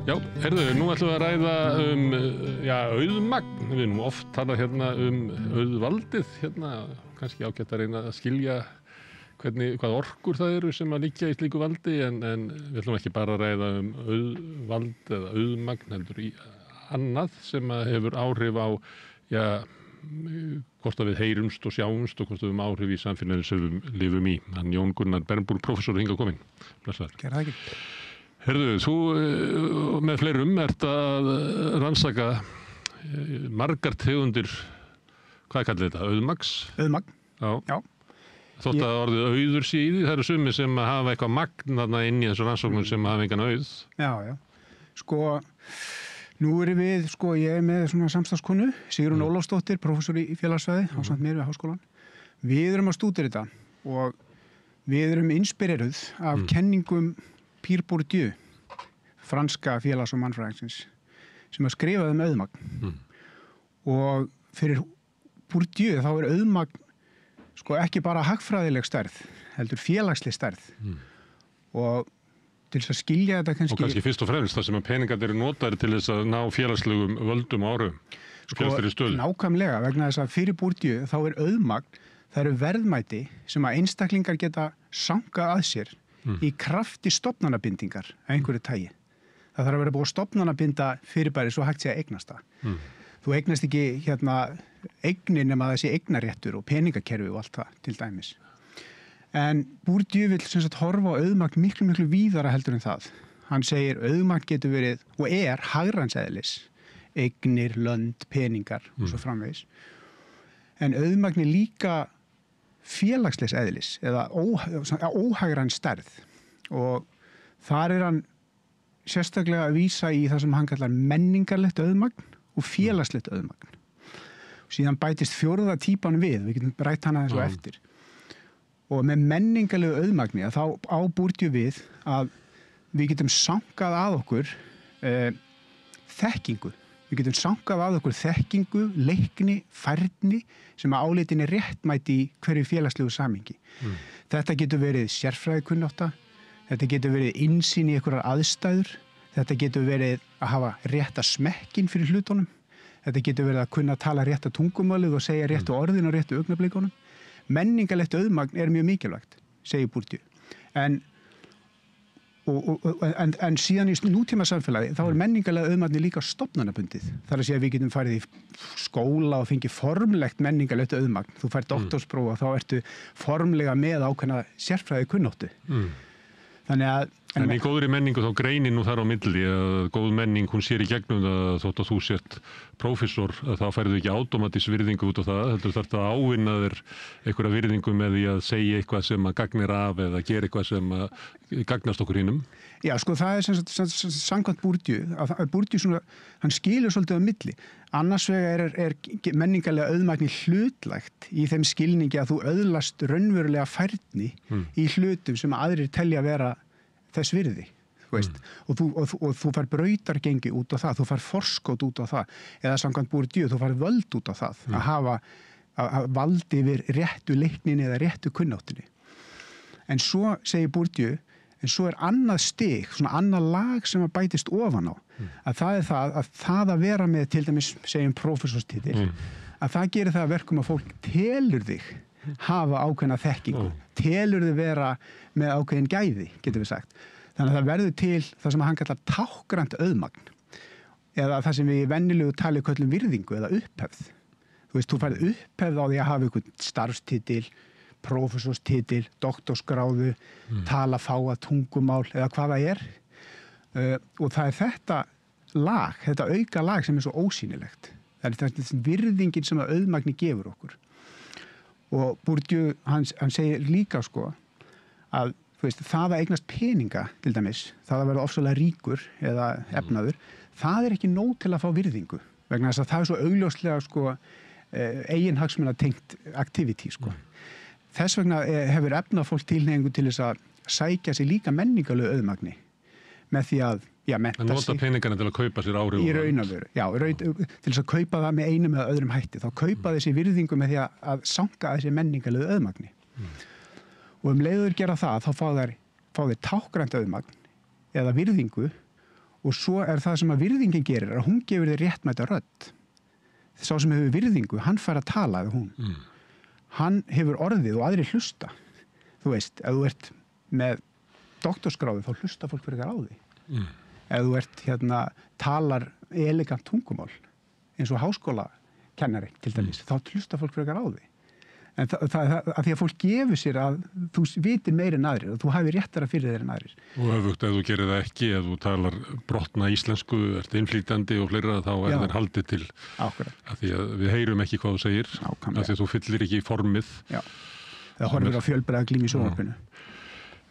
Já, heyrðu, nú ætlum við að ræða auðmagn. Við erum oft talað hérna auðvaldið, kannski ágætt að reyna að skilja hvað orkur það eru sem að liggja í slíku valdi, en við ætlum ekki bara að ræða auðvald eða auðmagn, heldur í annað sem að hefur áhrif á, hvort að við heyrumst og sjáumst og hvort við höfum áhrif í samfélaginu sem við lifum í. Hann Jón Gunnar Bernburg, prófessor, hingað kominn. Blessaður. Gerðu það ekki. Heyrðu, þú með fleirum ert að rannsaka margar tegundir, hvað kallir þetta, auðmagns? Auðmagn, já. Þótt að orðið auður sé í því, það eru sumir sem hafa eitthvað magn þarna inn í þessu rannsóknum sem hafa engan auð. Já. Sko, nú erum við, ég er með svona samstagskonu, Sigrún Ólafsdóttir, prófessor í félagsfræði, ásamt mér við háskólann. Við erum að stúdera þetta og við erum inspireruð af kenningum Pierre Bourdieu, franska félags- og mannfræðingsins, sem að skrifaði auðmagn. Og fyrir Bourdieu þá er auðmagn ekki bara hagfræðileg stærð, heldur félagsleg stærð. Og til þess að skilja þetta kannski... Og kannski fyrst og fremst það sem að peningar eru notaðir til þess að ná félagslegum völdum og áhrifum, félagslegri stöðu. Nákvæmlega, vegna þess að fyrir Bourdieu þá er auðmagn, það eru verðmæti sem að einstaklingar geta sankað að sér í krafti stofnanabindingar af einhverju tagi. Það þarf að vera búið að stofnanabinda fyrirbæri svo hægt sé að eignast það. Þú eignast ekki eignir nema þessi eignaréttur og peningakerfi og allt það til dæmis. En Bourdieu vill sem sagt horfa á auðmagn miklu, miklu víðara heldur en það. Hann segir auðmagn getur verið og er hagræðiseðlis, eignir, lönd, peningar og svo framvegis. En auðmagn er líka félagslegs eðlis eða óhagræn stærð og þar er hann sérstaklega að vísa í það sem hann kallar menningarlegt auðmagn og félagslegt auðmagn. Síðan bætist fjórða típan við getum rætt hana þessu eftir. Og með menningarlegu auðmagni þá á Bourdieu við að við getum sankað að okkur þekkingu. Við getum sankað að okkur þekkingu, leikni, færni sem að áleitin er réttmætt í hverju félagslegu samhengi. Þetta getur verið sérfræðikunnátta, þetta getur verið innsýn í einhverjar aðstæður, þetta getur verið að hafa rétta smekkin fyrir hlutunum, þetta getur verið að kunna tala rétta tungumálið og segja réttu orðin og réttu augnablikunum. Menningarlegt auðmagn er mjög mikilvægt, segir Bourdieu. En síðan í nútíma samfélagi þá er menningarlega auðmagni líka stofnanabundið. Það er að segja að við getum farið í skóla og fengið formlegt menningarlegt auðmagn. Þú fær doktorspróf og þá ertu formlega með ákveðna sérfræði kunnáttu. Þannig að... En í góðri menningu þá greinir nú þar á milli að góð menning, hún sér í gegnum það þótt að þú sért prófessor, að þá færðu ekki átómatísk virðingu út á það, heldur þarft að ávinna þér einhverja virðingu með því að segja eitthvað sem að gagnir af eða gera eitthvað sem að gagnast okkur hinnum. Já, það er samkvæmt Bourdieu, að Bourdieu hann skilur svolítið á milli. Annars vegar er menningarlega auðmagni hlutlægt í þeim skilningi að þú öðlast raunverulega færni í hlutum sem aðrir telja vera þess virði, og þú fær brautargengi út á það, þú fær forskot út á það, eða samkvæmt Bourdieu, þú fær völd út á það, að hafa valdi yfir réttu leikninni eða réttu kunnáttunni. En svo, segir Bourdieu, en svo er annað stig, svona annað lag sem að bætist ofan á, að það er það að vera með, til dæmis, segjum prófessorstitil, að það gerir það að verkum að fólk telur þig hafa ákveðna þekkingu, telur þið vera með ákveðin gæði, getum við sagt. Þannig að það verður til það sem hann kallar tákgrænt auðmagn eða það sem við í venjulegu tali köllum virðingu eða upphefð. Þú færð upphefð á því að hafa einhvern starfstitil, prófessorstitil, doktorsgráðu, tala fáa tungumál eða hvað það er. Og það er þetta lag, þetta auka lag sem er svo ósýnilegt. Það er þessi virðingin sem að auðmagni gefur okkur. Og Bourdieu, hann segir líka að það að eignast peninga til dæmis, það að vera ofsalega ríkur eða efnaður, það er ekki nóg til að fá virðingu vegna þess að það er svo augljóslega eiginhagsmunatengt activity. Þess vegna hefur efnafólk tilhneigingu til þess að sækja sig líka menningarlegu auðmagni með því að mennta sig. En nota peningana til að kaupa sér áhrif. Í raun og veru, til þess að kaupa það með einum eða öðrum hætti. Þá kaupa þessi virðingu með því að sanka þessi menningarlegu auðmagni. Og leiður gera það, þá fá þeir tákgrænt auðmagn eða virðingu og svo það sem að virðingin gerir að hún gefur þér réttmæta rödd. Sá sem hefur virðingu, hann fær að tala eða hún. Hann hefur orðið og aðrir hlusta. Þú veist, ef þú ert með doktorsgráðu þá hlusta fólk fyrir þér á því. Ef þú ert talar elegant tungumál eins og háskólakennari til dæmis, þá hlusta fólk fyrir þér á því. En að því að fólk gefur sér að þú vitir meira en aðrir og þú hafi réttara fyrir þér en aðrir. Og öfugt, ef þú gerir það ekki, ef þú talar brotna íslensku, ert innflýtandi og fleira, þá þeir haldið til. Akkurat. Að því að við heyrum ekki hvað þú segir, af því að þú fyllir ekki formið. Já, það horfir á fjölbreyða glím í sjónvarpinu.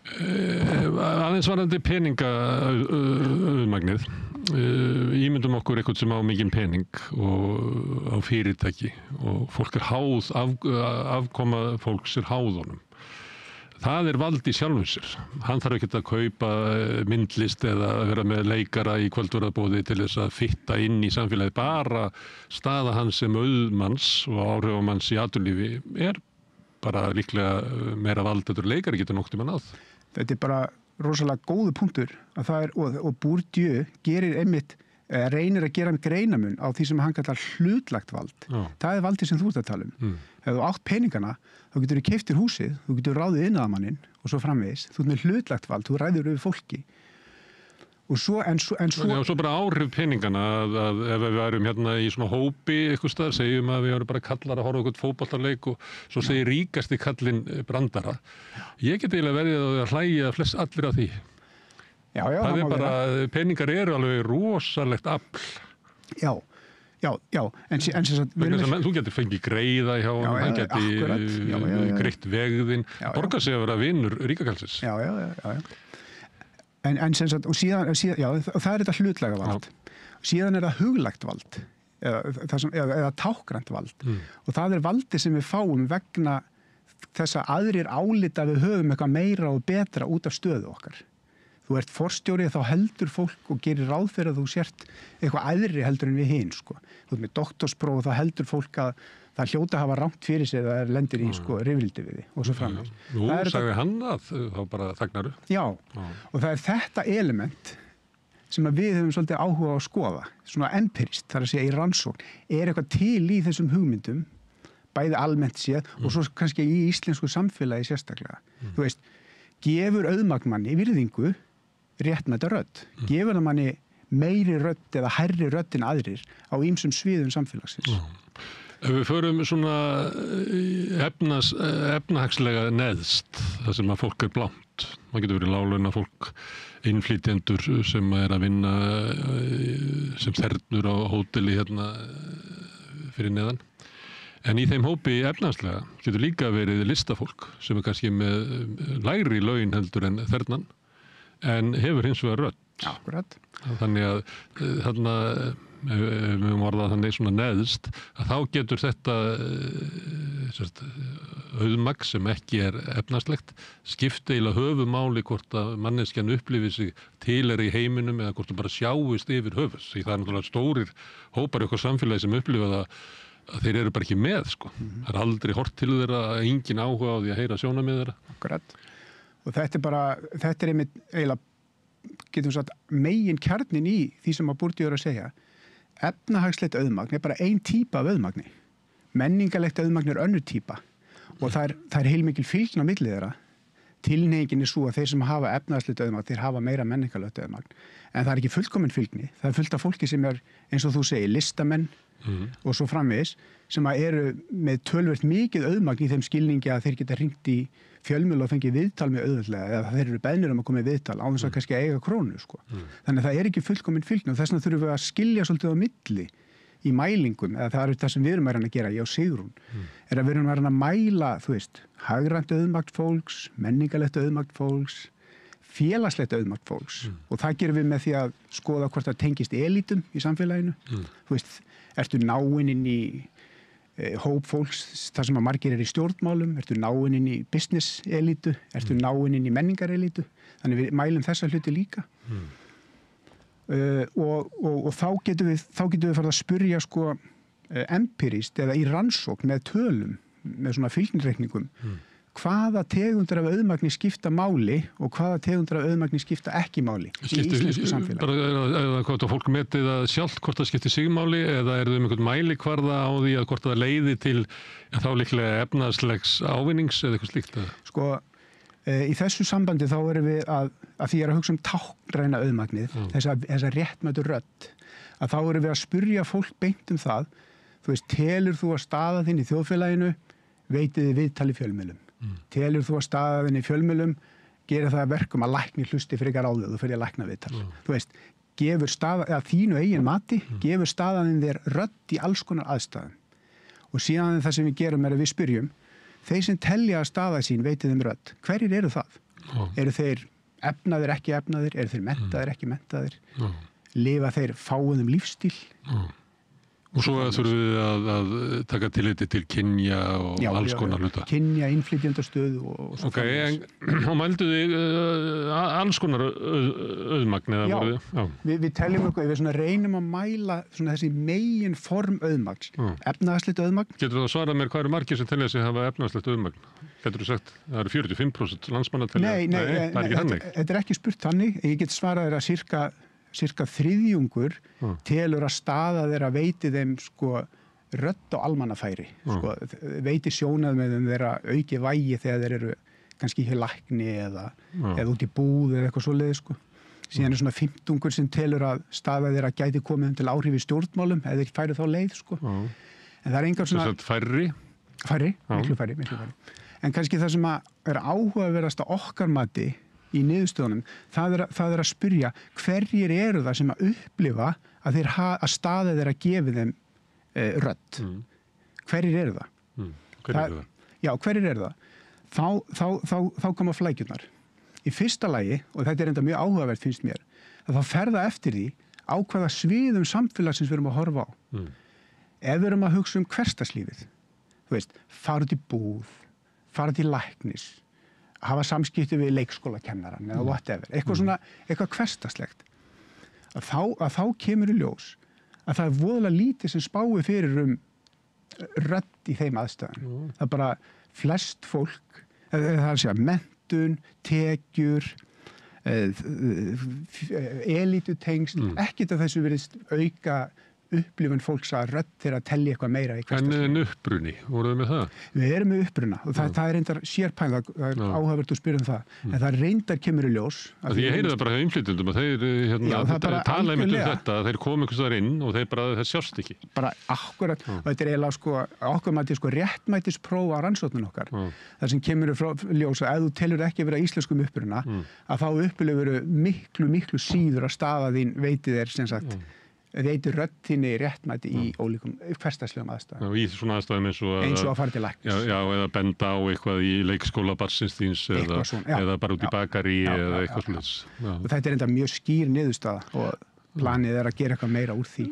Aðeins varðandi peningaauðmagnið. Ímyndum okkur eitthvað sem á mikinn pening og á fyrirtæki og fólk háð, afkoma fólks háð honum. Það vald í sjálfum sér. Hann þarf ekki að kaupa myndlist eða vera með leikara í kvöldverðarbóði til þess að fitta inn í samfélagið. Bara staða hans sem auðmanns og áhrifamanns í atvinnulífi bara líklega meira vald eftir leikari getur nokkuð með náð. Þetta bara rosalega góðu punktur að það og Bourdieu gerir einmitt, reynir að gera greinamun á því sem hann kallar hlutlagt vald. Það valdið sem þú ert að tala um. Ef þú átt peningana, þá getur þú keypt þér húsið, þú getur ráðið iðnaðarmanninn og svo framvegis. Þú ert með hlutlagt vald, þú ræður yfir fólki. Og svo, Já, svo bara áhrif peningana að ef við værum hérna í svona hópi eitthvað staðar, segjum að við erum bara kallar að horfa okkur fótboltaleik og svo segir ríkasti kallinn brandara. Ég get eiginlega verið að hlæja flest allir af því. Já, það bara, peningar eru alveg rosalegt afl. Já, en þú getur fengið greiða hjá honum, hann geti greitt vegðinn, borga sig að vera vinur ríkakalsins. Já. En sem sagt, og síðan, og það þetta hlutlæga vald. Síðan það huglægt vald, eða tákrænt vald. Og það valdi sem við fáum vegna þess að aðrir álita við höfum eitthvað meira og betra út af stöðu okkar. Þú ert forstjóri, þá heldur fólk og gerir ráð fyrir að þú sért eitthvað æðri heldur en við hin, sko. Þú ert með doktorspróf og þá heldur fólk að það hljóta að hafa rangt fyrir sig eða lendir í rifrildi við því og svo framvegis. Nú, sagði hann að þá bara þagnaru. Já, og það þetta element sem að við höfum svolítið áhuga á að skoða, svona empirist, þar að segja í rannsókn, eitthvað til í þessum hugmyndum, bæði almennt séð og svo kannski í íslensku samfélagi sérstaklega. Þú veist, gefur auðmagnmanni virðingu réttmæta rödd, gefur það manni meiri rödd eða hærri rödd en aðrir á ýmsum sviðum samfélagsins. Ef við förum svona efnahagslega neðst, það sem að fólk blámt, það getur verið láglauna fólk, innflytjendur sem að vinna sem þernur á hóteli hérna fyrir neðan. En í þeim hópi efnahagslega getur líka verið listafólk sem kannski með lægri laun heldur en þernan, en hefur hins vegar rödd. Akkurat. Þannig að þarna við höfum orðað þannig svona neðst, að þá getur þetta auðmagn sem ekki efnahagslegt skipta eiginlega höfumáli hvort að manneskjan upplifi sig til í heiminum eða hvort það bara sjáist yfir höfus. Því það náttúrulega stórir hópar í okkar samfélagi sem upplifa það að þeir eru bara ekki með, sko. Það aldrei hort til þeirra, engin áhuga á því að heyra sjónarmið þeirra. Akkurat. Og þetta einmitt eiginlega, getum við sagt, megin kjarnin í því sem að Bourdieu að segja. Efnahagslegt auðmagn bara ein típa af auðmagni. Menningarlegt auðmagn önnur típa. Og það heilmikil fylgni á milli þeirra. Tilhneigingin svo að þeir sem hafa efnahagslegt auðmagn, þeir hafa meira menningarlegt auðmagn. En það ekki fullkomin fylgni. Það fullt af fólki sem eins og þú segir, listamenn og svo framvegis, sem eru með tölvert mikið auðmagn í þeim skilningi að þeir geta hringt í fjölmiðla og fengið viðtal með auðveldlega eða þeir eru beðnir að koma í viðtal á þess að kannski eiga krónu, sko. Þannig að það ekki fullkomin fylgni og þess vegna þurfum við að skilja svolítið á milli í mælingum, eða það það sem við erum að gera, ég og Sigrún, að við erum að mæla, þú veist, hagrænt auðmagn fólks, menningarlegt auðmagn fólks, félagslegt auðmagn fólks og það gerum við með því að skoða hvort það tengist elítum í samfélaginu. Þú veist, ertu náinn inn í hóp fólks þar sem að margir í stjórnmálum, ertu náinn inn í business elítu, ertu náinn inn í menningar elítu, þannig við mælum þessa hluti líka. Og þá getum við farið að spyrja, sko, empirist eða í rannsókn með tölum, með svona fylgnireikningum, hvaða tegundir af auðmagni skipta máli og hvaða tegundir af auðmagni skipta ekki máli í íslensku samfélagi. Eða hvort að fólk metið það sjálft hvort það skipti sig máli eða er það einhvern mælikvarða á því að hvort það leiði til þá líklega efnaðslegs ávinnings eða eitthvað slíkt? Sko, í þessu sambandi þá erum við að því að hugsa táknræna auðmagnið, þessa réttmætu rödd, að þá erum við að spyrja fólk beint það, þú veist, telur þú að staða þinn í þjóðfélaginu veitið þið viðtal í fjölmiðlum? Telur þú að staða þinn í fjölmiðlum gerir það verkum að læknir hlusti frekar á þau, þú fyrir að lækna viðtal. Þú veist, gefur staða, eða þínu eigin mati, gefur staðaninn þér rödd í alls konar aðstæðum. Og síðan það sem við gerum er að við spyrjum, þeir sem telja að staða sín veitið þeim rödd, hverjir eru það? Eru þeir efnaðir, ekki efnaðir? Eru þeir menntaðir, ekki menntaðir? Lifa þeir fáuðum lífstíl? Og svo þurfum við að taka tilliti til kynja og alls konar hluta. Kynja, innflytjendastöðu og svo framvegis. Og mældu þið alls konar auðmagn eða voru þið? Já, við teljum við svona reynum að mæla svona þessi megin form auðmagns. Efnaðarslegt auðmagn. Getur þú að svara mér hvað eru margir sem telja sig hafa efnaðarslegt auðmagn? Getur þú sagt, það eru 45% landsmanna telja? Nei, það er ekki þannig. Þetta er ekki spurt þannig. Ég get svarað þér að cirka þriðjungur telur að staða þeirra veiti þeim sko rödd á almannafæri, sko, veiti sjónað með þeim þeirra auki vægi þegar þeir eru kannski hjá lækni eða út í búð eða eitthvað svoleiðis, sko. Síðan er svona 15 sem telur að staða þeirra gæti komið til áhrif í stjórnmálum eða þeir færi þá leið, sko. En það er engar svona... Færri? Færri, miklu færri. En kannski það sem er áhugaverðast á okkar mati í niðurstöðunum, það er að spyrja hverjir eru það sem að upplifa að staða þeirra gefi þeim rödd. Hverjir eru það? Já, hverjir eru það? Þá koma flækjurnar. Í fyrsta lagi, og þetta er enda mjög áhugavert finnst mér, að þá fer það eftir því á hvaða sviðum samfélagsins við erum að horfa á. Ef við erum að hugsa hversdagslífið, þú veist, fara til búð, fara til læknis, hafa samskipti við leikskólakennaran eða whatever, eitthvað svona, eitthvað hversdagslegt. Að þá kemur í ljós að það er voðalega lítið sem spái fyrir rödd í þeim aðstæðum. Það er bara flest fólk, það er að segja menntun, tekjur, elítutengsl, ekkert af þessu verið auka upplifun fólks að rödd þeirra telli eitthvað meira í hversdagslífinu. En uppruni, voruð með það? Við erum með uppruna og það er reyndar sérpæn, það er áhugavert að spyrja það, en það reyndar kemur í ljós. Ég heyri það bara hjá innflytjendum að þeir tala einmitt þetta, þeir koma einhvers staðar inn og þeir sjást ekki. Bara akkurat, og þetta er eiginlega okkur mæti réttmætispróf á rannsóknin okkar. Það sem kemur frá ljós að ef þú telur ekki að vera íslenskum uppruna, að þá upplifur miklu síður að staða þín veiti þér sem sagt veitir röddinni réttmæti í ólíkum hversdagslegum aðstæðum. Í svona aðstæðum eins og að fara til læknis. Já, eða benda á eitthvað í leikskóla barnsins þíns eða bara út í bakari eða eitthvað slúðs. Og þetta er enda mjög skýr niðurstaða og planið er að gera eitthvað meira úr því.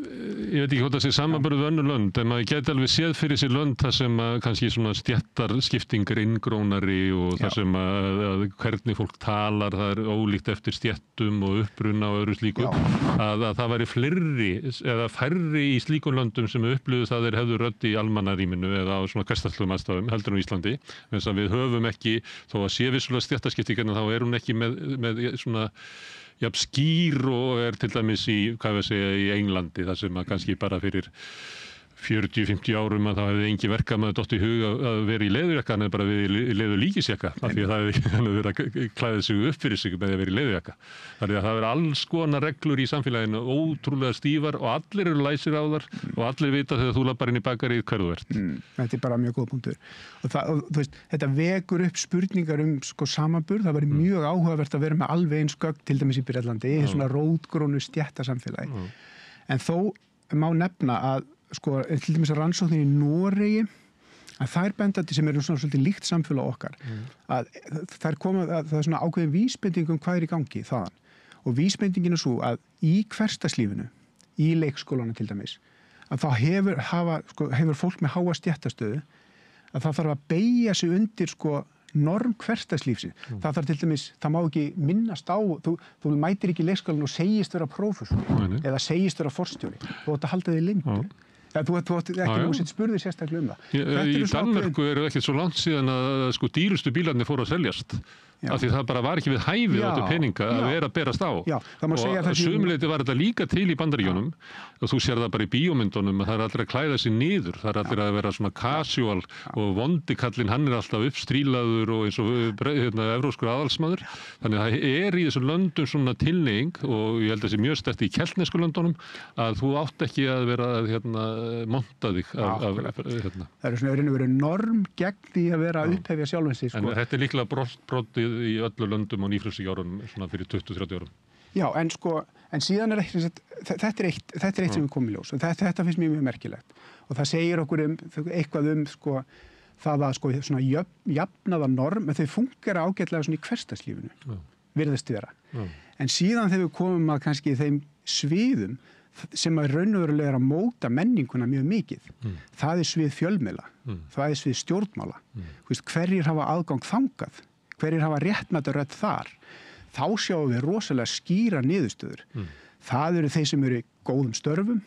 Ég veit ekki hvort það sé samanburð við önnur lönd, en maður geti alveg séð fyrir sér lönd þar sem kannski svona stéttarskipting er inngrónari og þar sem að hvernig fólk talar, það er ólíkt eftir stéttum og uppruna og öðru slíku, að það væri fleiri eða færri í slíkum löndum sem upplifðu það þeir hefðu rödd í almannaríminu eða á svona hversdagslegum aðstæðum heldur en á Íslandi, þess að við höfum ekki, þó að sé vissulega stéttarskipting, en þá er hún ekki með svona skýr og er til dæmis í Englandi, þar sem að kannski bara fyrir 40-50 árum að það hefði engin verkamaður dottið í hug að vera í leðurjakka, hann hefði bara verið í leður líkisjakka, af því að það hefði verið að klæða sig upp fyrir sig með að vera í leðurjakka. Þannig að það er alls konar reglur í samfélaginu, ótrúlega stífar og allir eru læsir á þar og allir vita þegar þú lappar inn í bakarið hver þú ert. Þetta er bara mjög góð punktur. Og þú veist, þetta vekur upp spurningar samanburð, það væri mjög áhugavert að vera með alveg eins gögn, til dæmis í Bretlandi, í svona rótgrónu stéttasamfélagi. En þó má nefna að til dæmis að rannsóknin í Noregi að þær bendandi sem eru svona svolítið líkt samfélag okkar að það er svona ákveðin vísbending hvað er í gangi þaðan og vísbendingin er svo að í hversdagslífinu í leikskólanu til dæmis að þá hefur fólk með háa stéttastöðu að það þarf að beygja sig undir norm hversdagslífsins. Það þarf til dæmis, það má ekki minnast á, þú mætir ekki í leikskólanum og segist vera prófessor eða segist vera forstjóri, þú átt að halda þig leyndur. Þú átti ekki nú sitt spurði sérstaklega það. Í Danmörku eru ekkert svo langt síðan að sko dýrustu bílarnir fóru að seljast. Af því það bara var ekki við hæfið á þetta peninga að vera að berast á. Já, það má segja og sumuleyti var þetta líka til í Bandaríkjunum og þú sér það bara í bíómyndunum að það er allir að klæða sig niður, það er allir að vera svona casual og vondikallinn hann er alltaf uppstrílaður og eins og evróskur aðalsmaður. Þannig að það er í þessum löndum svona tilhneiging og ég held að það sé mjög sterkt í keltnesku löndunum að þú átt ekki að vera monta þig af Það er svona verið norm gegn því að vera að upphefja sjálfan sig. En þetta er líklega brotið í öllu löndum og nýfrjálsíkjárunum svona fyrir 20-30 árum. Já, en síðan er þetta er eitt sem við komum í ljós og þetta finnst mér mjög merkilegt og það segir okkur eitthvað það að svona jafnaða norm, en þau fungera ágætlega svona í hversdagslífinu, virðist vera. En síðan þegar við komum að kannski þeim sviðum sem að raunverulega er að móta menninguna mjög mikið. Það er svið fjölmiðla, það er svið stjórnmála. Hverjir hafa aðgang þangað? Hverjir hafa réttmæta rödd þar? Þá sjáum við rosalega skýra niðurstöður. Það eru þeir sem eru í góðum störfum,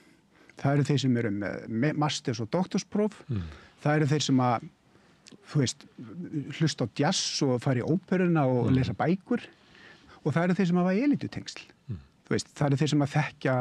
það eru þeir sem eru með masters- og doktorspróf, það eru þeir sem að, hlusta á jazz og fara í óperuna og lesa bækur og það eru þeir sem hafa elitutengsl. Það eru þeir sem að þekkja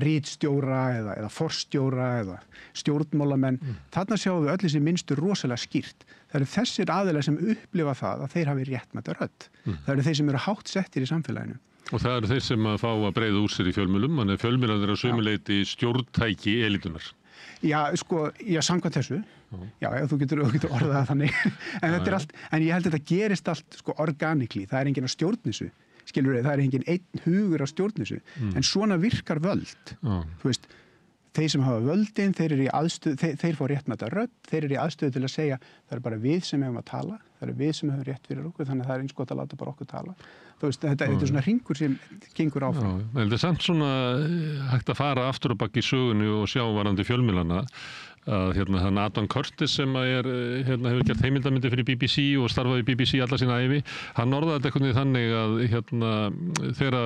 ritstjóra eða forstjóra eða stjórnmálamenn. Þarna sjáum við öll þessi minnstur rosalega skýrt. Það eru þessir aðilar sem upplifa það að þeir hafi réttmæta rödd. Það eru þeir sem eru hátt settir í samfélaginu. Og það eru þeir sem að fá að breiða úr sér í fjölmiðlum, þannig að fjölmiðlar eru að sömuleyti stjórntæki elitunar. Já, samkvæmt þessu. Já, þú getur orðað það þannig. En þetta er allt, en ég held að þetta gerist allt organically. Það er enginn að stjórna þessu. Skilur það er enginn einn hugur að stjórna þessu. En svona virkar völd. Þeir sem hafa völdin, þeir fá réttmæta rödd, þeir eru í aðstöðu til að segja það er bara við sem hefum að tala, það er við sem hefum rétt fyrir okkur, þannig að það er eins gott að láta bara okkur tala. Þetta er svona hringur sem gengur áfram. En þetta er samt svona hægt að fara aftur og bak í sögunni og sjá varandi fjölmiðlana að þann Adam Curtis sem hefur gert heimildamyndir fyrir BBC og starfaði í BBC alla sína ævi, hann orðaði þetta einhvern veginn þannig að þegar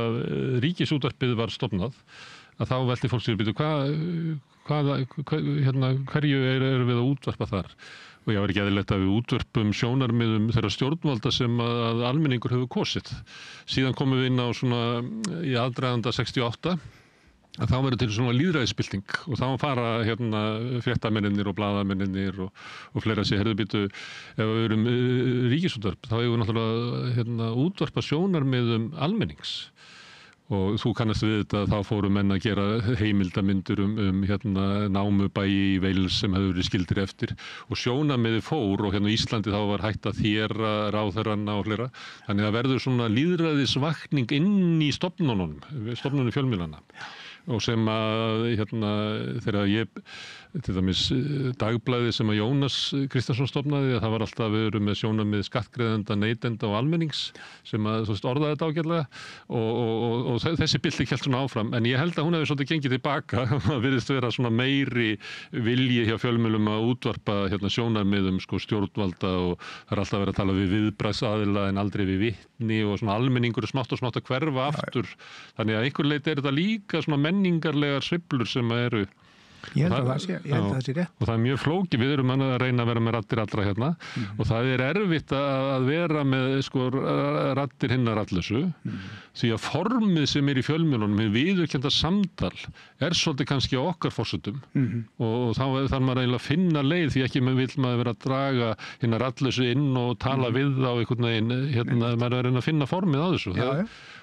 Ríkisútvarpið var stofnað að þá velti fólk sér hverju eru við að útvarpa þar og ég var ekki eðlilegt að við útvörpum sjónarmiðum þeirra stjórnvalda sem að almenningur hefur kosið. Síðan komum við inn á svona í aðdraganda 68 að þá verður til svona lýðræðisbylting og þá fara fréttamennirnir og blaðamennirnir og fleira sér herðubítu ef við erum ríkisútvarp þá hefur við náttúrulega útvarpa sjónarmiðum almennings. Og þú kannast við þetta að þá fóru menn að gera heimildamindur námubæi í Wales sem hefur verið skildir eftir og sjónarmiði fór og Íslandi þá var hægt að þéra ráðherranna og fleira. Þannig að verður svona lýðræðisvakning inn í stofnunum fjölmiðlana. Og sem að þegar ég til dæmis dagblæði sem að Jónas Kristjánsson stofnaði að það var alltaf við erum með sjónarmið skattgreiðenda, neytenda og almennings sem að orðaði þetta ágætlega og þessi bylting hélt svona áfram en ég held að hún hefði svolítið gengið tilbaka það virðist vera svona meiri vilji hjá fjölmiðlum að útvarpa sjónarmiðum stjórnvalda og það er alltaf verið að tala við viðbragðsaðila en aldrei við vitni og svona almenningur er smátt og smátt að hverfa aftur þannig að einhver leyti er þetta líka svona menningarlegar sveiflur sem eru Ég held að það sé rétt. Og það er mjög flókið, við erum að reyna að vera með raddir allra og það er erfitt að vera með raddir hinna radlösu því að formið sem er í fjölmiðlunum, viðurkennda samtal er svolítið kannski á okkar forsendum og þá þarf maður eiginlega að finna leið því ekki vill maður vera að draga hinna radlösu inn og tala við á einhvern veginn, maður er að reyna að finna formið á þessu.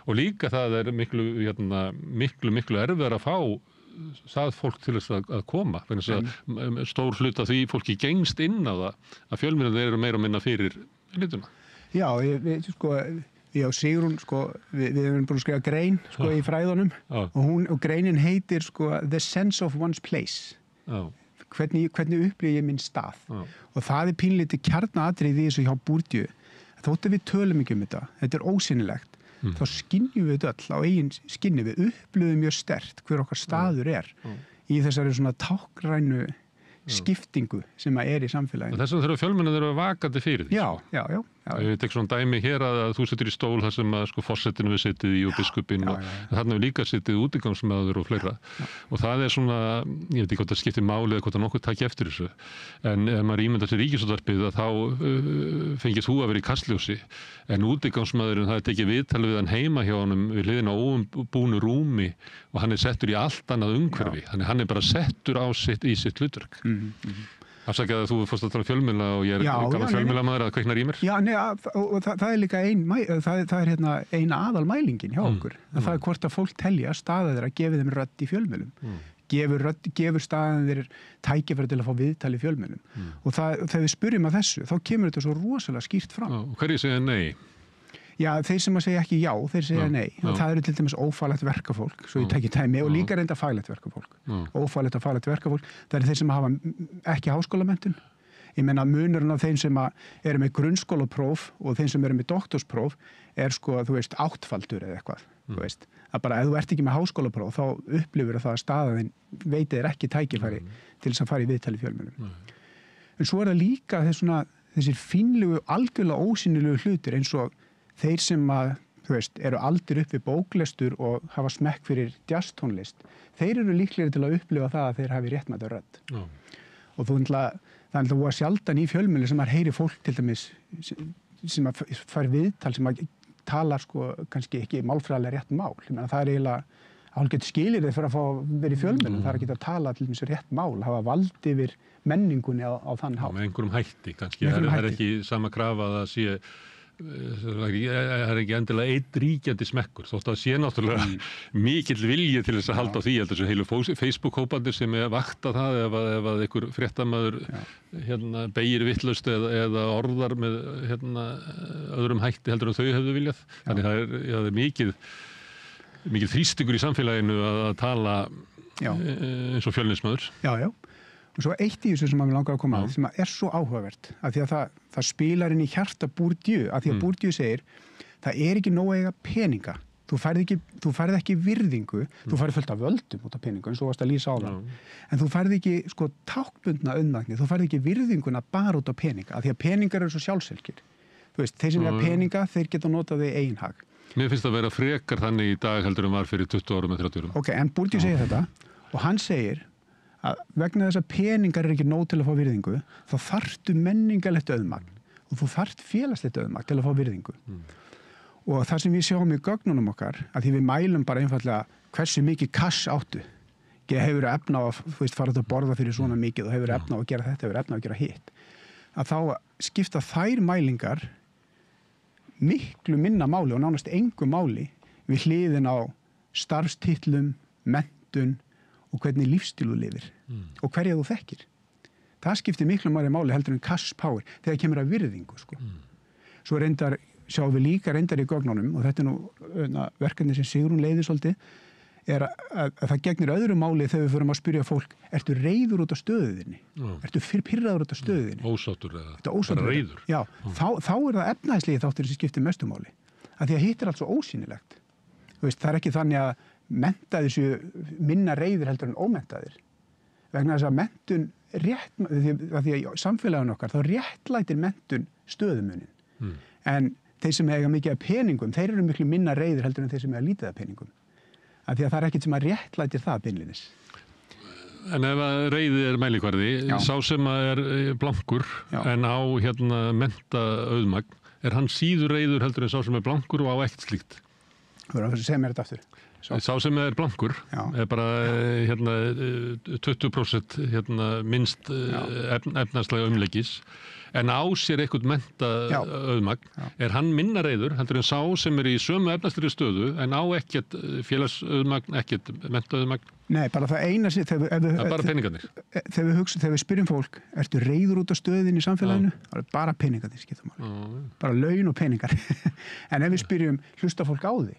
Og líka það er miklu erfiðar að fá það fólk til þess að koma þannig að stór hluta því fólki gengst inn á það að fjölmiðlarnir eru meira og minna fyrir hlutuna. Já, ég og Sigrún við erum búin að skrifa grein í fræðunum og greinin heitir The Sense of One's Place. Hvernig upplifir ég minn stað og það er pínlítið kjarnaatriði í þessu hjá Bourdieu. Þótt að við tölum ekki þetta er ósýnilegt þá skynjum við þetta öll á eigin skynni við upplifum mjög sterkt hver okkar staður er í þessari svona táknrænu skiptingu sem að er í samfélaginu. Þess vegna þurfa fjölmiðlar að vera vakandi fyrir því. Já, Ég tek svona dæmi hér að þú situr í stól þar sem að sko forsetinu við sitið í og biskupinn og þarna við líka sitið útigangsmaður og fleira. Og það svona, ég veit ekki hvort það skiptir máli eða hvort það nokkuð taki eftir þessu. En ef maður ímyndar sér Ríkisútvarpið að þá fengið þú að vera í kastljósi. En útigangsmaðurinn það tekið viðtal við hann heima hjá honum við hliðina á óumbúnu rúmi og hann settur í allt annað umhverfi. Þannig hann bara settur í sitt hlutverk. Afsakið að þú fórst að tala fjölmiðla og ég gaman fjölmiðlamaður að kveiknar í mér. Já, og það líka ein aðalmælingin hjá okkur. Það hvort að fólk telja staða þeirra gefið þeim rödd í fjölmiðlum. Gefur staðan þeir tækifæri til að fá viðtal í fjölmiðlum. Og þegar við spyrjum að þessu, þá kemur þetta svo rosalega skýrt fram. Og hverju segja nei? Já, þeir sem að segja ekki já, þeir segja nei. Það eru til dæmis ófaglegt verkafólk, svo ég tekið tæmi, og líka reynda faglegt verkafólk. Ófaglegt og faglegt verkafólk, það eru þeir sem hafa ekki háskólamenntun. Ég meina munurinn af þeim sem eru með grunnskólapróf og þeim sem eru með doktorspróf sko, þú veist, 8-faldur eða eitthvað. Þú veist, að bara ef þú ert ekki með háskólapróf, þá upplifir það að staðin veitir þér ekki tækifæri til þess að fara í viðtal í fjölmiðlum. En svo það líka þessir fínlegu, algjörlega ósýnilegu hlutir eins og þeir sem þú veist, eru aldir upp við bóklestur og hafa smekk fyrir jazztónlist, þeir eru líklegir til að upplifa það að þeir hafi réttmæta rödd. Og það er voða sjaldan í fjölmiðli sem heyri fólk til dæmis sem fær viðtal sem talar sko kannski ekki málfræðilega rétt mál. Ég meina það er eiginlega hálfgett skilyrði fyrir að fá verið í fjölmiðlum. Það er ekki að tala til dæmis rétt mál, hafa vald yfir menningunni á þann hátt. Með einhverjum hætti kannski. Það er ekki sama krafa að það sé það er ekki endilega einn ríkjandi smekkur þótt að sé náttúrulega mikill vilji til þess að halda á því þessu heilu Facebook-hópandir sem vakta það ef að einhver fréttamaður beygir vitlaust eða orðar með öðrum hætti heldur en þau hefðu viljað. Þannig það er mikið þrýstingur í samfélaginu að tala eins og fjölnismaður. Já. Og svo eitt í þessu sem maður langar að koma að sem er svo áhugavert af því að það spilar inn í hjarta Bourdieu af því að Bourdieu segir það er ekki nóg að eiga peninga þú færð ekki virðingu þú færð fullt af völdum út af peningu eins og varst að lýsa á það en þú færð ekki sko táknbundna undangnið þú færð ekki virðinguna bara út af peninga af því að peningar eru svo sjálfselgir þú veist, þeir sem eiga peninga þeir geta notað í eigin hag. Mér finnst það að vera frekar þannig í dag heldur en var fyrir 20 árum eða 30 árum. Ok, en Bourdieu segir þetta og hann segir að vegna þess að peningar er ekki nóg til að fá virðingu, þá þarftu menningarlegt auðmagn og þú þarft félagslegt auðmagn til að fá virðingu. Og það sem við sjáum í gögnunum okkar, að því við mælum bara einfallega hversu mikið cash áttu. Hefur efna á að fara að borða fyrir svona mikið og hefur efna á að gera þetta, hefur efna á að gera hitt. Að þá skipta þær mælingar miklu minna máli og nánast engu máli við hliðin á starfstitlum, menntun og hvernig lífstílu lifir og hverja þú þekkir. Það skiptir miklu máli heldur en cash power þegar kemur að virðingu. Sko. Svo sjáum við líka reyndar í gögnunum og þetta er nú verkefni sem Sigrún leiðir svolítið er að það gegnir öðru máli þegar við förum að spyrja fólk ertu reiður út af stöðuðinni? Ertu pirraður út af stöðuðinni? Ósáttur bara reiður? Já, þá er það efnahagslegi þáttur sem skiptir mestu máli. Að því að hitt er allt svo ósýnilegt. Þú veist, það er ekki þannig að menntaðir séu minna reiðir heldur en ómenntaðir. Vegna þess að menntun því að samfélaginu okkar þá réttlætir menntun stöðumunin. En þeir sem eiga mikið af peningum, þeir eru miklu minna reiðir heldur en þeir sem eiga lítið af peningum. Af því að það er ekkert sem að réttlætir það beinlínis. En ef að reiði er mælikvarði, sá sem er blankur en á mennta auðmagn, er hann síður reiður heldur en sá sem er blankur og á ekkert slíkt? Þú verður að segja mér þetta aftur. Sá sem er blankur er bara 20% minnst efnarslega umleggis en á sér eitthvað mennta auðmagn er hann minna reiður heldur en sá sem er í sömu efnarslegri stöðu en á ekkert félagsauðmagn, ekkert mennta auðmagn. Nei, bara það eina það er bara peningarnir. Þegar við spyrjum fólk, ertu reiður út af stöðin í samfélaginu? Það er bara peningarnir skipta máli. Bara laun og peningar. En ef við spyrjum, hlusta fólk á því?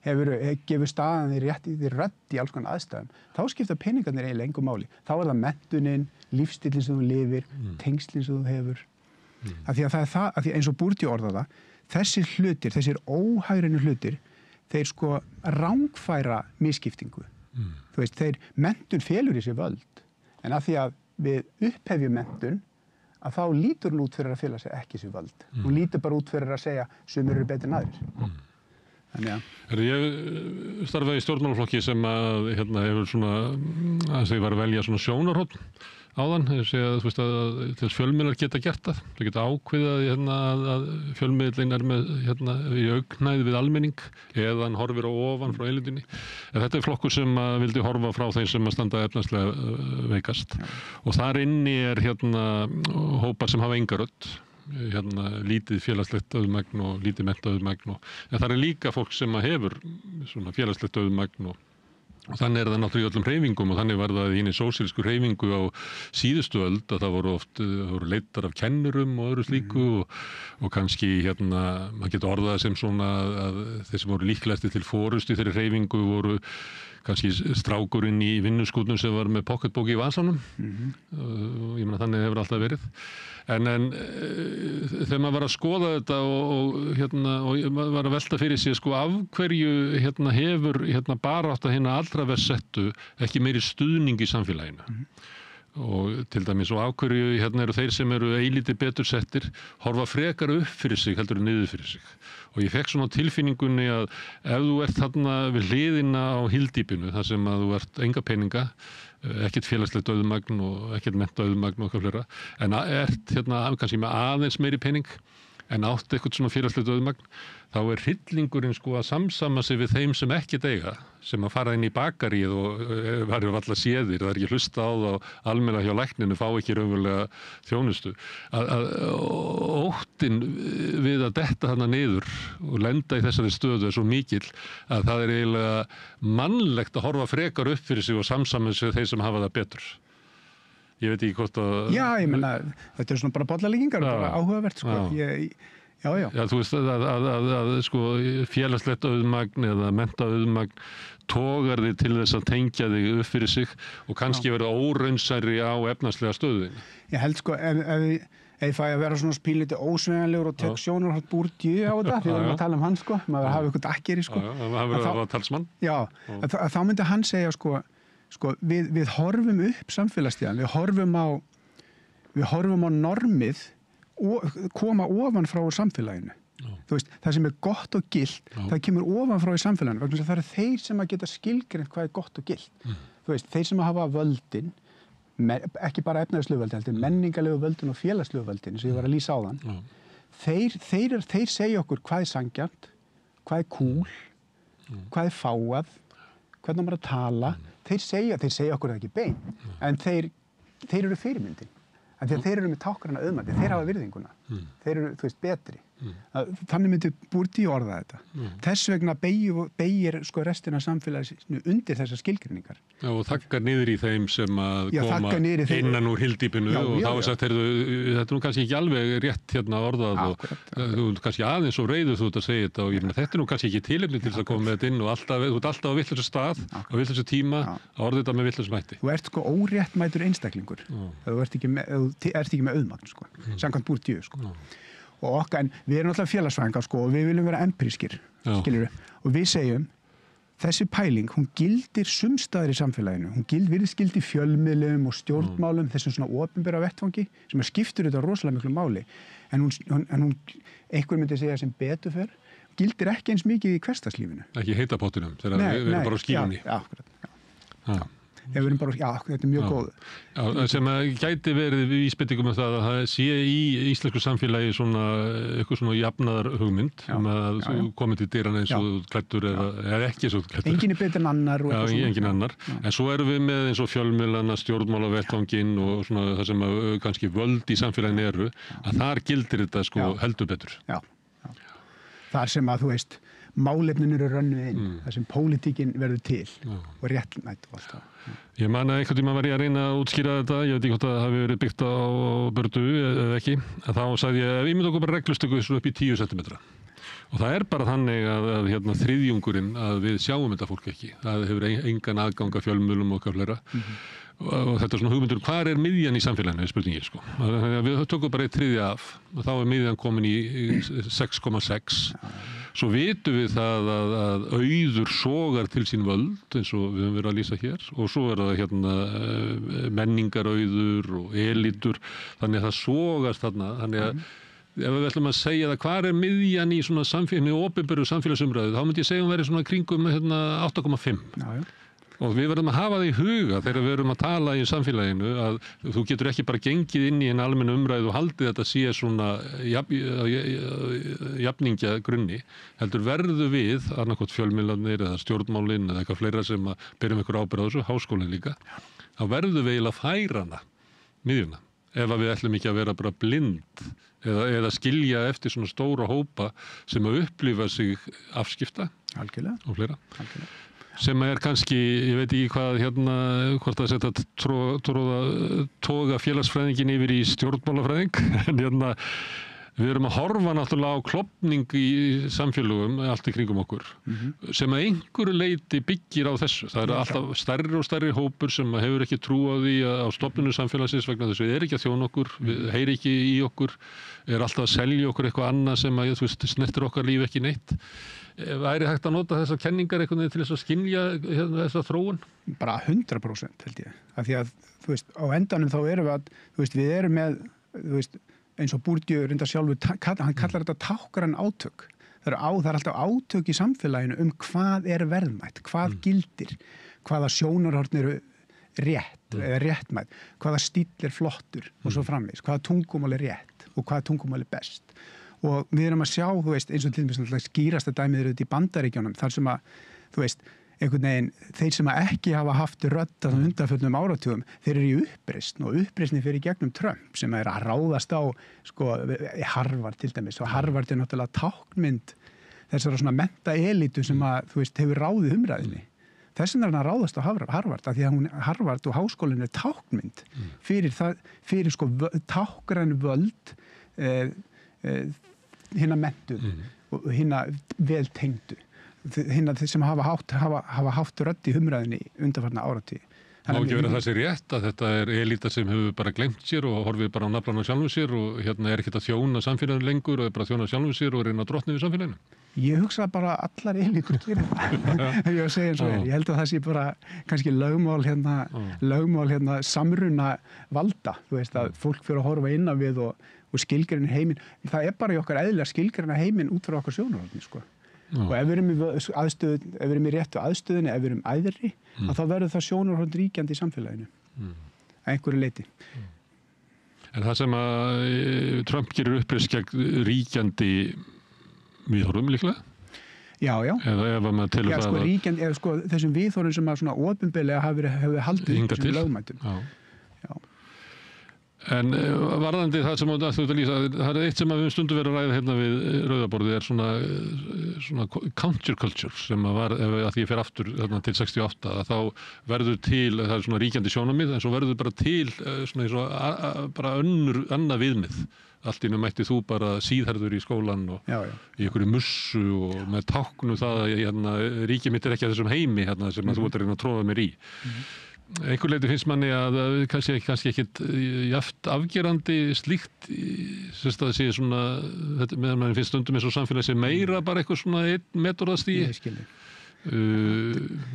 Gefur staðan því rödd í alls konar aðstæðum, þá skipta peningarnir eiginlega engu máli. Þá er það menntunin, lífstíllinn sem þú lifir, tengslinn sem þú hefur. Af því að eins og Bourdieu orðar það, þessir hlutir, þessir óhagrænu hlutir, þeir sko rangfæra misskiptingu. Þú veist, menntun felur í sér völd. En af því að við upphefjum menntun, að þá lítur hún út fyrir að fela sig ekki sér völd. Hún lítur bara út fyrir að segja sumir eru betri en aðrir. Þannig að Ég starfaði í stjórnmálaflokki sem að hefur svona að segja var að velja svona sjónarhorn áðan, segja þú veist að til fjölmiðlar geta gert það. Þau geta ákveðið að fjölmiðlinn með í augnhæð við almenning eða hann horfir á ofan frá eilindinni. En þetta flokkur sem vildi horfa frá þeim sem standa efnahagslega veikast. Og þar inni hópar sem hafa enga rödd. Lítið félagslegt auðmagn og lítið menntað auðmagn en það líka fólk sem hefur svona félagslegt auðmagn og þannig það náttúrulega í öllum hreyfingum og þannig var það í hinni sósíalísku hreyfingu á síðustu öld að það voru leiddir af kennurum og öðru slíku og kannski maður getur orðað sem svona að þeir sem voru líklegasti til forystu í þeirri hreyfingu voru kannski strákurinn í vinnuskútnum sem var með pocketbóki í vasanum ég meina þannig hefur alltaf verið en þegar maður var að skoða þetta og maður var að velta fyrir sig af hverju hefur barátta hinna allra verst settu ekki meiri stuðning í samfélaginu og til dæmis og af hverju eru þeir sem eru eilítið betur settir horfa frekar upp fyrir sig heldur en niður fyrir sig og ég fekk svona tilfinningunni að ef þú ert þarna við hliðina á hyldýpinu þar sem að þú ert enga peninga ekkert félagslegt auðmagn og ekkert menntað auðmagn og eitthvað fleira en ert kannski með aðeins meiri pening en átt eitthvað svona félagslegt auðmagn þá hryllingurinn að samsama sig við þeim sem ekkert eiga sem að fara inn í bakaríið og varir valla séðir, það ekki hlusta á þá almennilega hjá lækninu, fá ekki raunverulega þjónustu að óttinn við að detta þarna niður og lenda í þessari stöðu svo mikill að það eiginlega mannlegt að horfa frekar upp fyrir sig og samsama sig við þeir sem hafa það betur. Ég veit ekki hvort að Já, ég meina, þetta svona bara bollalíkingar og bara áhugavert Já. Já, þú veist að félagslegt auðmagn eða menntað auðmagn togar þig til þess að tengja þig upp fyrir sig og kannski verða óraunsærri á efnahagslega stöðu. Ég held ef ég fæ að vera svona spílítið ósveigjanlegur og tek sjónarhort Bourdieu á þetta, því við erum að tala hann maður hafi eitthvað akkeri Það verður að hafa talsmann. Já, þá myndi hann segja við horfum upp samfélagstíðan, við horfum á normið koma ofan frá samfélaginu. Þú veist, það sem gott og gilt, það kemur ofan frá í samfélaginu, vegna þess að það þeir sem að geta skilgreint hvað gott og gilt. Þú veist, þeir sem að hafa völdin, ekki bara efnahagslegu völdin, heldur menningarlegu völdin og félagslegu völdin, sem ég var að lýsa á þann. Þeir segja okkur hvað sanngjarnt, hvað cool, hvað fáað, hvernig maður að tala. Þeir segja okkur það ekki bein, en þeir eru fyrirmyndin. En því að þeir eru með táknræna auðmætti, þeir hafa virðinguna. Þeir eru, þú veist, betri. Þannig myndi Bourdieu orða þetta. Þess vegna beygir restina af samfélagsins undir þessar skilgreiningar. Já, og þaggar niður í þeim sem að koma innan úr hyldýpinu og þá sagt, þetta nú kannski ekki alveg rétt orðað og þú kannski aðeins og reiður þú að segja þetta og ég meina þetta nú kannski ekki tilefni til þess að koma með þetta inn og þú ert alltaf á vitlausu stað, á vitlausu tíma, að orða þetta með vitlausum hætti. Þú ert óréttmætur einstaklingur. Þú ert ekki með auðmagn, samkvæmt Bourdieu, en við erum alltaf félagsfræðingar og við viljum vera empírískir, skilurðu, og við segjum þessi pæling, hún gildir sumstaðar í samfélaginu, hún virðist gildi í fjölmiðlum og stjórnmálum, þessum svona opinbera vettvangi sem skiptir þetta rosalega miklu máli, en hún einhver myndi segja sem betur fer, gildir ekki eins mikið í hversdagslífinu. Ekki heita pottinum, þegar við erum bara á skífunni. Þetta er mjög góð. Já, sem gæti verið vísbendingum um það að það sé í íslensku samfélagi eitthvað svona jafnaðar hugmynd að þú komið til dyrana eins og klæddur eða ekki eins og klæddur. Enginn betur en annar. Já, enginn annar. En svo erum við með eins og fjölmiðlana, stjórnmálavettvanginn og svona það sem kannski völd í samfélaginu eru, að þar gildir þetta heldur betur. Já. Þar sem að þú veist, málefnin eru rönnuð inn, þar sem pólitíkin verður til og réttmætt og allt það. Ég man að einhvern tíma var ég að reyna að útskýra þetta, ég veit ekki hvort það hafi verið byggt á bördu eða ekki, en þá sagði ég myndi okkur bara reglustöku upp í 10 cm. Og það bara þannig að þriðjungurinn að við sjáum þetta fólk ekki. Það hefur engan aðgang að fjölmiðlum og eitthvað fleira. Og þetta svona hugmyndur, hvar miðjan í samfélaginu, spurningin Við tökum bara 1/3 af og þá miðjan komin í 6,6 Svo vitum við það að auður sogar til sín völd eins og við höfum verið að lýsa hér og svo það hérna menningarauður og elítur þannig að það sogast þarna þannig að ef við ætlum að segja það hvar miðjan í svona samfélaginu opinberu samfélagsumræðu þá myndi ég segja verið svona kringum hérna 8,5. Og við verðum að hafa það í huga þegar við erum að tala í samfélaginu að þú getur ekki bara gengið inn í en almennu umræðu og haldið þetta sé svona jafningja grunni. Heldur verðu við, annarkot fjölmiðlarnir eða stjórnmálin eða eitthvað fleira sem að byrjum ykkur ábyrgð á þessu, háskólinn líka, þá verðu við eiginlega að færa hana, miðjuna, ef við ætlum ekki að vera bara blind eða skilja eftir svona stóra hópa sem að upplifa sig afskipta Algjörlega. Og fleira. Algjörlega. Sem kannski, ég veit ekki hvað hérna, hvort að setja toga félagsfræðingin yfir í stjórnmálafræðing, en hérna við erum að horfa náttúrulega á klofning í samfélögum, allt í kringum okkur, sem að einhverju leyti byggir á þessu. Það eru alltaf stærri og stærri hópur sem hefur ekki trú á því á stofnunum samfélagsins vegna þess að við ekki að þjóna okkur, við heyri ekki í okkur, alltaf að selja okkur eitthvað annað sem að, snertir okkar líf ekki neitt. Væri hægt að nota þessar kenningar einhvern veginn til þess að skilja þessa þróun? Bara 100% held ég. Af því að, á endanum þá erum við að, við erum með, eins og Bourdieu reyndar sjálfur, hann kallar þetta tákgræn átök. Það er alltaf átök í samfélaginu hvað verðmætt, hvað gildir, hvaða sjónarhorn eru rétt eða réttmætt, hvaða stíll flottur og svo framvegis, hvaða tungumál rétt og hvaða tungumál best. Og við erum að sjá, eins og til dæmis skýrasta dæmið eru í Bandaríkjunum, þar sem að, einhvern veginn, þeir sem að ekki hafa haft rödd á undanförnum áratugum, þeir eru í uppreisn og uppreisnin fyrir gegnum Trump sem að ráðast á, Harvard til dæmis, og Harvard náttúrulega táknmynd þessara svona mennta elítu sem að, hefur ráðið umræðinni. Þess vegna er hann að ráðast á Harvard, af því að Harvard og háskólinn toppmynd fyrir tákgræn völd hinna menntuð og hinna veltengdu, hinna sem hafa haft rödd í umræðinni undanfarna áratugi. Má ekki vera það sé rétt að þetta elíta sem hefur bara gleymt sér og horfið bara á nafnana sjálfum sér og hérna ekkert að þjóna samfélaginu lengur og bara að þjóna sjálfum sér og reyna að drottna við samfélaginu? Ég hugsa bara að allar elítur gerir það. Ég segi eins og ég held að það sé bara kannski lögmál samruna valda, að fólk fyrir að horfa inn á við og skilgreina heiminn. Það bara í okkar eðlilega skilgreina heiminn út frá okkar sjónarhorni, Og ef við erum í réttu aðstöðunni, ef við erum æðri, þá verður það sjónarhorn ríkjandi í samfélaginu. Að einhverju leyti. En það sem að Trump gerir uppreist gegn ríkjandi viðhorfum líklega? Já. Eða ef maður telur það að... ríkjandi, eða þessum viðhorfum sem að svona opinberlega hafi haldið þessum lögmætum. Já. En varðandi það sem þú lýsa, það eitt sem við stundum verið að ræða hérna við Rauðaborðið svona counterculture sem var, að því ég fer aftur til 68, þá verður til, það svona ríkjandi sjónarmið, en svo verður bara til bara annað viðmið. Allt innum mætti þú bara síðherður í skólan og í einhverju mussu og með táknu það að ríkið mitt ekki að þessum heimi sem að þú ert að reyna að tróða mér í. Einhver leiti finnst manni að kannski ekkit jaft afgerandi slíkt sem það sé svona, meðan mann finnst stundum eins og samfélag sé meira bara eitthvað svona einn metorðastígi. Ég skilji.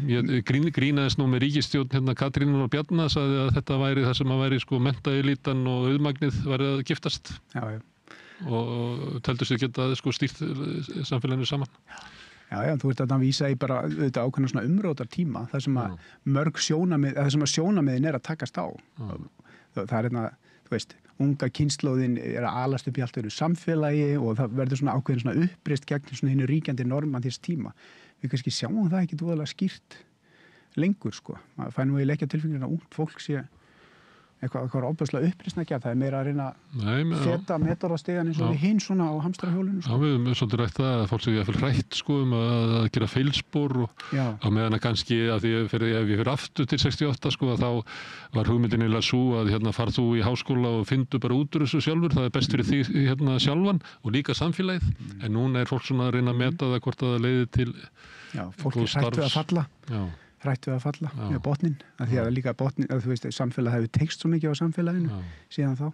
Ég grínaðist nú með ríkisstjórn Katrínar og Bjarna sagði að þetta væri það sem að væri menntaelítan og auðmagnið væri að giftast og teldu sig geta stýrt samfélaginu saman. Já, þú ert að vísa í bara ákveðna svona umrótar tíma þar sem að mörg sjónarmið, eða sem að sjónarmiðin að takast á. Það unga kynslóðin að alast upp í allt öðru samfélagi og það verður svona ákveðin svona uppreist gegn svona hinu ríkjandi norman þess tíma. Við kannski sjáum það ekki dvoðalega skýrt lengur, Maður fær nú eiginlega ekki tilfengið að ungt fólk sé eitthvað ofbærslega uppreisn að gera. Það meira að reyna að feta metorðastigan eins og við hinn svona á hamstrahjólinu. Já, við höfum svolítið rætt það að fólk sé að fyrir hrætt að gera feilspor og á meðan að kannski að ef ég fyrir aftur til 68 að þá var hugmyndin eiginlega sú að farð þú í háskóla og finndu bara út úr þessu sjálfur, það best fyrir því sjálfan og líka samfélagið, en núna fólk svona að reyna að meta það hvort það leiði til fólk hrætt við að falla. Hrætt við að falla með botnin, af því að líka botnin, þú veist, samfélag hefur teikst svo mikið á samfélaginu síðan þá.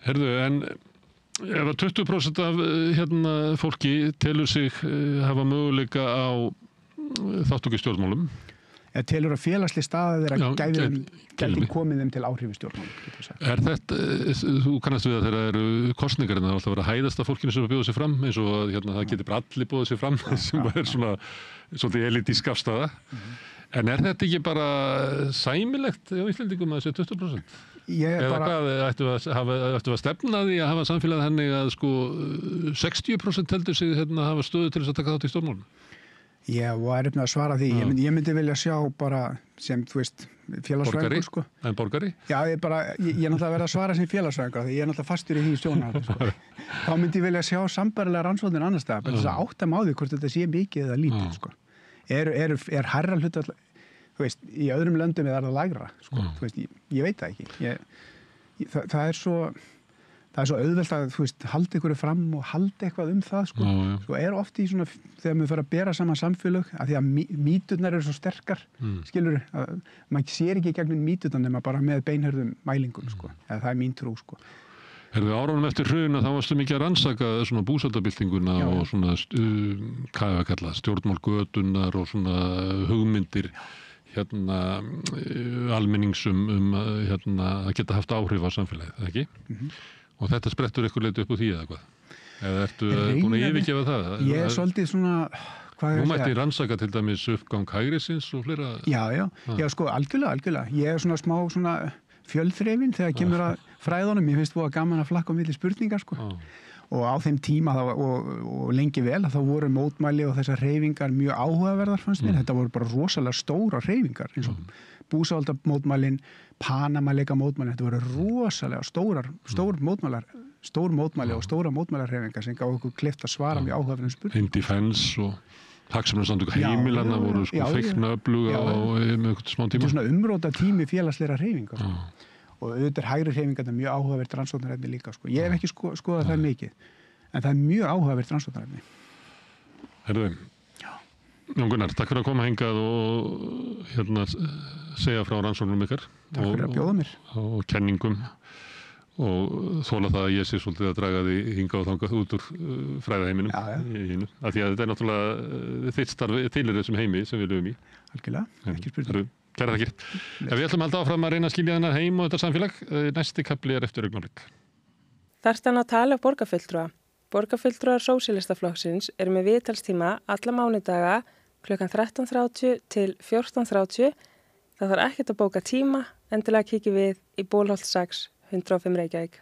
Herðu, en Ef að 20% af fólki telur sig hafa möguleika á þátttöku í stjórnmálum. Eða telur að félagslega staða þeirra gæti komið þeim til áhrif í stjórnmálum. Þetta, þú kannast við að þeirra eru kosningar en það er alltaf að vera hæðast af fólkinu sem bjóða sig fram eins og að það geti bara allir bjóða sig fram sem er svona svolítið elitísk afstaða. En er þetta ekki bara sæmilegt á Íslendingum að þessi 20%? Eða hvað, ættu að stefna því að hafa samfélagið henni að 60% heldur sig hafa stöðu til þess að taka þátt í stjórnmálum? Já, og er að svara því. Ég myndi vilja sjá bara sem, þú veist, félagsfræðingur, sko. En borgari? Já, ég náttúrulega verið að svara sem félagsfræðingur, því ég er náttúrulega fastur í því sjónar, sko. Þá myndi ég vilja sjá sambærilega rannsóknir annars staðar, þess að átta á því hvort þetta sé mikið eða lítið, sko. Er hærra hlutfall, þú veist, í öðrum löndum eða er það lægra, sko. Þú veist, ég veit það ekki. Það er svo auðvelt að, þú veist, halda ykkur fram og halda eitthvað það, sko. Svo er oft í svona, þegar maður fyrir að bera saman samfélög, að því að mýturnar eru svo sterkar, skilur, að maður sér ekki gegnum mýturnar nema bara með beinherðum mælingum, sko. Eða það er mín trú, sko. Árunum eftir hrun þá varstu mikið að rannsaka svona búsaldabyltinguna og svona, hvað er að kalla, stjórnmálgötunar og svona hugmyndir almenningsum að geta haft áhrif á samfélagið, eða ekki? Og þetta sprettur ykkur leiti upp úr því eða hvað? Eða ertu búin að yfirgefa það? Ég er svolítið svona, hvað Nú mætti rannsaka til dæmis uppgang hægrisins og fleira. Já, sko, algjörlega. Ég er svona smá svona fjölþrefin þegar kemur að fræðunum. Ég finnst búið gaman að flakka á milli spurningar, sko. Og á þeim tíma og lengi vel þá voru mótmæli og þessar hreyfingar mjög áhugaverðar, fannst mér. Þetta voru bara rosalega stóra hreyfingar, eins og búsáhaldamótmælin, Panama-leika mótmælin. Þetta voru rosalega stór mótmæli og stóra mótmælarhreyfingar sem gaf okkur kleift að svara mjög áhugaverðum spurningum. In Defense og hagsmunasamtök heimilanna voru feikna öfluga á einhvern smá tíma. Þetta er svona umróta tími félagslegra hreyfingar. Og auðvitað er hægri hreyfingar mjög áhugavert rannsóknarefni líka, sko. Ég hef ekki skoðað það mikið, en það er mjög áhugavert rannsóknarefni. Herðu, Jón Gunnar, takk fyrir að koma hingað og segja frá rannsóknum ykkar. Takk fyrir að bjóða mér. Og kenningum og þóla það að ég sé svolítið að draga því hingað og þangað út úr fræðaheiminum. Af því að þetta er náttúrulega þitt starf til þessum heimi sem við lögum í. Algjörlega, ekki spurning. Kæra þakkir. Við ætlum að halda áfram að reyna að skilja þennan heim og þetta samfélag. Næsti kafli er eftir augnablik. Þarftan að tala borgarfulltrúa. Borgarfulltrúar Sósíalistaflokksins eru með viðtalstíma alla mánudaga klukkan 13:30 til 14:30. Það þarf ekkert að bóka tíma, endilega kíkjum við í Bólholt 6, 105 Reykjavík.